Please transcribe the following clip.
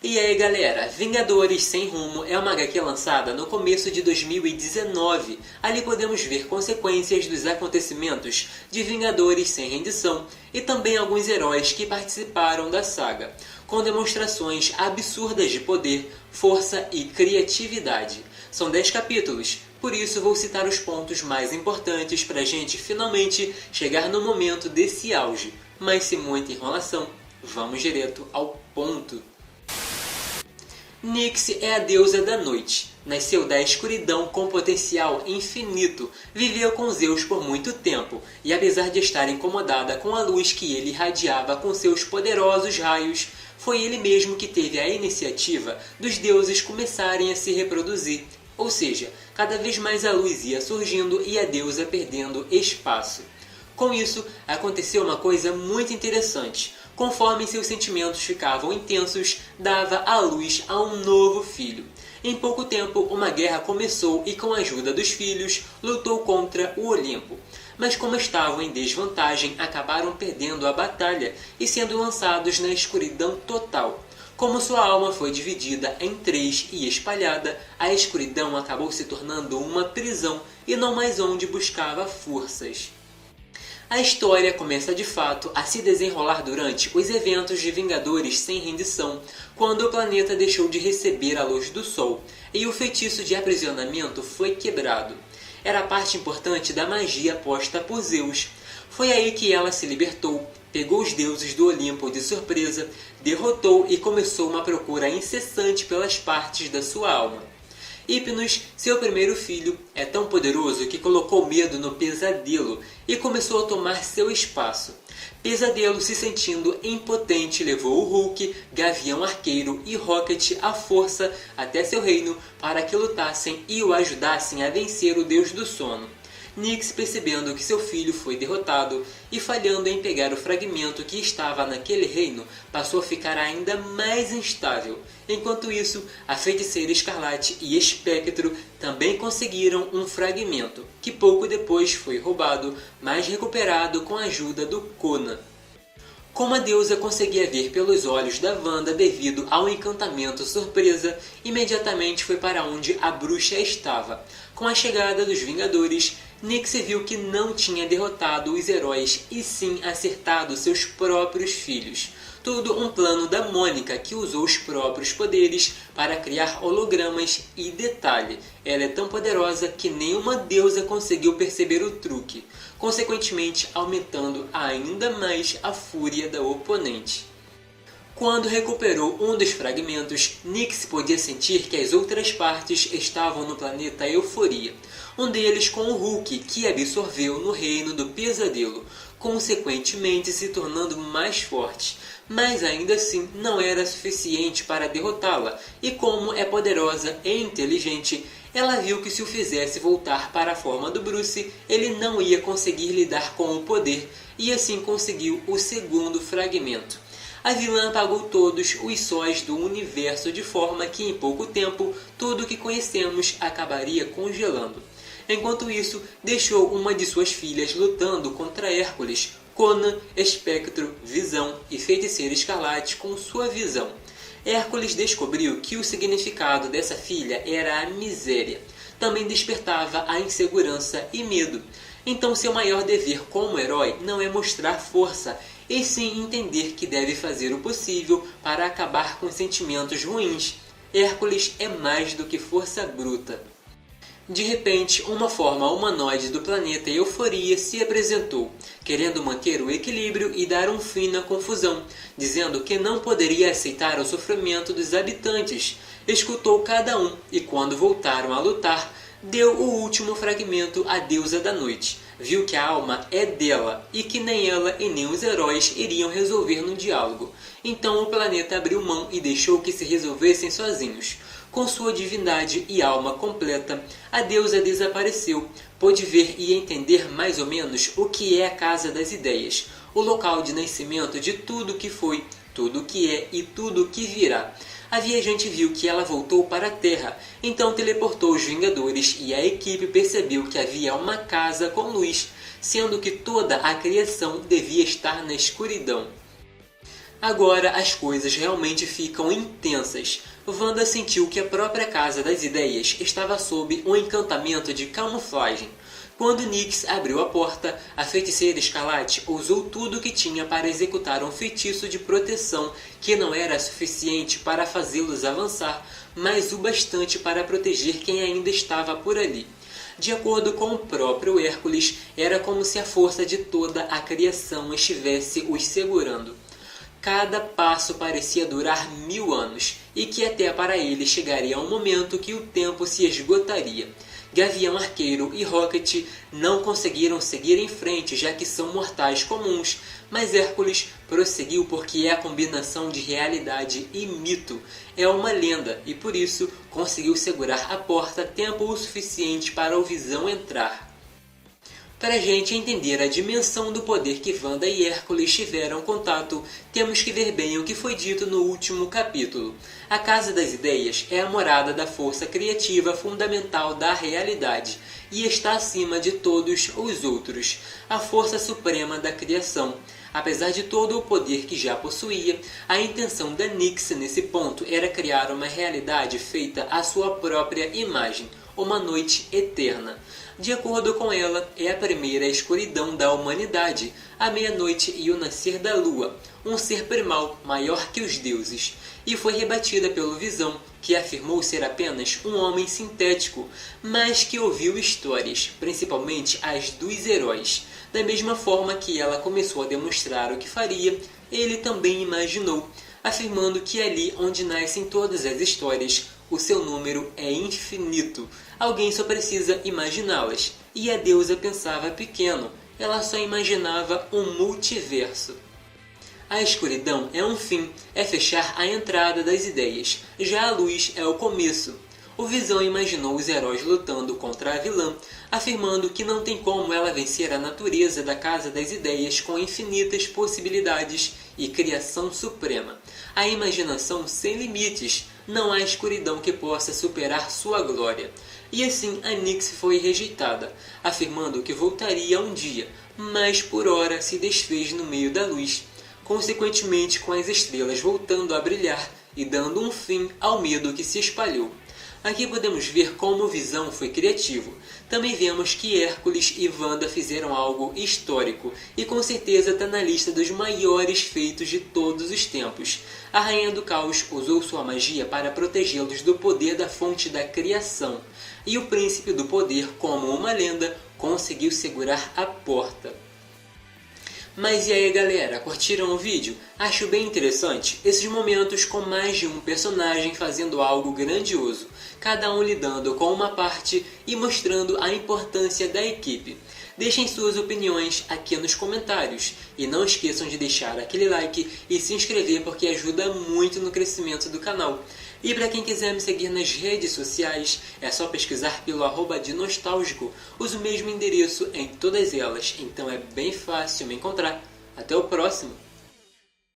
E aí galera, Vingadores Sem Rumo é uma HQ lançada no começo de 2019. Ali podemos ver consequências dos acontecimentos de Vingadores Sem Rendição e também alguns heróis que participaram da saga, com demonstrações absurdas de poder, força e criatividade. São 10 capítulos, por isso vou citar os pontos mais importantes para a gente finalmente chegar no momento desse auge. Mas sem muita enrolação, vamos direto ao ponto. Nyx é a deusa da noite. Nasceu da escuridão com potencial infinito. Viveu com Zeus por muito tempo, e apesar de estar incomodada com a luz que ele irradiava com seus poderosos raios, foi ele mesmo que teve a iniciativa dos deuses começarem a se reproduzir. Ou seja, cada vez mais a luz ia surgindo e a deusa perdendo espaço. Com isso, aconteceu uma coisa muito interessante. Conforme seus sentimentos ficavam intensos, dava à luz a um novo filho. Em pouco tempo, uma guerra começou e, com a ajuda dos filhos, lutou contra o Olimpo. Mas como estavam em desvantagem, acabaram perdendo a batalha e sendo lançados na escuridão total. Como sua alma foi dividida em 3 e espalhada, a escuridão acabou se tornando uma prisão e não mais onde buscava forças. A história começa de fato a se desenrolar durante os eventos de Vingadores Sem Rendição, quando o planeta deixou de receber a luz do Sol e o feitiço de aprisionamento foi quebrado. Era parte importante da magia posta por Zeus. Foi aí que ela se libertou, pegou os deuses do Olimpo de surpresa, derrotou e começou uma procura incessante pelas partes da sua alma. Hypnos, seu primeiro filho, é tão poderoso que colocou medo no Pesadelo e começou a tomar seu espaço. Pesadelo, se sentindo impotente, levou o Hulk, Gavião Arqueiro e Rocket à força até seu reino para que lutassem e o ajudassem a vencer o Deus do Sono. Nyx, percebendo que seu filho foi derrotado e falhando em pegar o fragmento que estava naquele reino, passou a ficar ainda mais instável. Enquanto isso, a Feiticeira Escarlate e Espectro também conseguiram um fragmento, que pouco depois foi roubado, mas recuperado com a ajuda do Conan. Como a deusa conseguia ver pelos olhos da Wanda devido ao encantamento surpresa, imediatamente foi para onde a bruxa estava. Com a chegada dos Vingadores, Nyx viu que não tinha derrotado os heróis e sim acertado seus próprios filhos. Tudo um plano da Mônica, que usou os próprios poderes para criar hologramas e detalhe, ela é tão poderosa que nenhuma deusa conseguiu perceber o truque, consequentemente aumentando ainda mais a fúria da oponente. Quando recuperou um dos fragmentos, Nyx podia sentir que as outras partes estavam no planeta Euforia, um deles com o Hulk, que absorveu no reino do Pesadelo, consequentemente se tornando mais forte. Mas ainda assim não era suficiente para derrotá-la, e como é poderosa e inteligente, ela viu que se o fizesse voltar para a forma do Bruce, ele não ia conseguir lidar com o poder, e assim conseguiu o segundo fragmento. A vilã apagou todos os sóis do universo de forma que em pouco tempo tudo o que conhecemos acabaria congelando. Enquanto isso, deixou uma de suas filhas lutando contra Hércules, Conan, Espectro, Visão e Feiticeira Escarlate com sua visão. Hércules descobriu que o significado dessa filha era a miséria. Também despertava a insegurança e medo. Então seu maior dever como herói não é mostrar força, e sim entender que deve fazer o possível para acabar com sentimentos ruins. Hércules é mais do que força bruta. De repente, uma forma humanoide do planeta Euforia se apresentou, querendo manter o equilíbrio e dar um fim na confusão, dizendo que não poderia aceitar o sofrimento dos habitantes. Escutou cada um e, quando voltaram a lutar, deu o último fragmento à deusa da noite. Viu que a alma é dela e que nem ela e nem os heróis iriam resolver no diálogo. Então o planeta abriu mão e deixou que se resolvessem sozinhos. Com sua divindade e alma completa, a deusa desapareceu. Pôde ver e entender mais ou menos o que é a Casa das Ideias, o local de nascimento de tudo que foi, tudo que é e tudo que virá. A viajante viu que ela voltou para a Terra, então teleportou os Vingadores e a equipe percebeu que havia uma casa com luz, sendo que toda a criação devia estar na escuridão. Agora as coisas realmente ficam intensas. Wanda sentiu que a própria Casa das Ideias estava sob um encantamento de camuflagem. Quando Nyx abriu a porta, a feiticeira Escarlate usou tudo o que tinha para executar um feitiço de proteção que não era suficiente para fazê-los avançar, mas o bastante para proteger quem ainda estava por ali. De acordo com o próprio Hércules, era como se a força de toda a criação estivesse os segurando. Cada passo parecia durar 1000 anos, e que até para ele chegaria um momento que o tempo se esgotaria. Gavião Arqueiro e Rocket não conseguiram seguir em frente, já que são mortais comuns, mas Hércules prosseguiu porque é a combinação de realidade e mito. É uma lenda e por isso conseguiu segurar a porta tempo o suficiente para o Visão entrar. Para a gente entender a dimensão do poder que Wanda e Hércules tiveram contato, temos que ver bem o que foi dito no último capítulo. A Casa das Ideias é a morada da força criativa fundamental da realidade e está acima de todos os outros, a força suprema da criação. Apesar de todo o poder que já possuía, a intenção da Nyx nesse ponto era criar uma realidade feita à sua própria imagem, uma noite eterna. De acordo com ela, é a primeira escuridão da humanidade, a meia-noite e o nascer da lua, um ser primal maior que os deuses, e foi rebatida pelo Visão, que afirmou ser apenas um homem sintético, mas que ouviu histórias, principalmente as dos heróis. Da mesma forma que ela começou a demonstrar o que faria, ele também imaginou, afirmando que ali onde nascem todas as histórias, o seu número é infinito. Alguém só precisa imaginá-las. E a deusa pensava pequeno, ela só imaginava um multiverso. A escuridão é um fim, é fechar a entrada das ideias. Já a luz é o começo. O Visão imaginou os heróis lutando contra a vilã, afirmando que não tem como ela vencer a natureza da Casa das Ideias com infinitas possibilidades e criação suprema. A imaginação sem limites, não há escuridão que possa superar sua glória. E assim a Nyx foi rejeitada, afirmando que voltaria um dia, mas por hora se desfez no meio da luz, consequentemente com as estrelas voltando a brilhar e dando um fim ao medo que se espalhou. Aqui podemos ver como o Visão foi criativo. Também vemos que Hércules e Wanda fizeram algo histórico e com certeza está na lista dos maiores feitos de todos os tempos. A Rainha do Caos usou sua magia para protegê-los do poder da fonte da criação. E o Príncipe do Poder, como uma lenda, conseguiu segurar a porta. Mas e aí galera, curtiram o vídeo? Acho bem interessante esses momentos com mais de um personagem fazendo algo grandioso, cada um lidando com uma parte e mostrando a importância da equipe. Deixem suas opiniões aqui nos comentários e não esqueçam de deixar aquele like e se inscrever porque ajuda muito no crescimento do canal. E para quem quiser me seguir nas redes sociais, é só pesquisar pelo @dinostalgico. Uso o mesmo endereço em todas elas, então é bem fácil me encontrar. Até o próximo!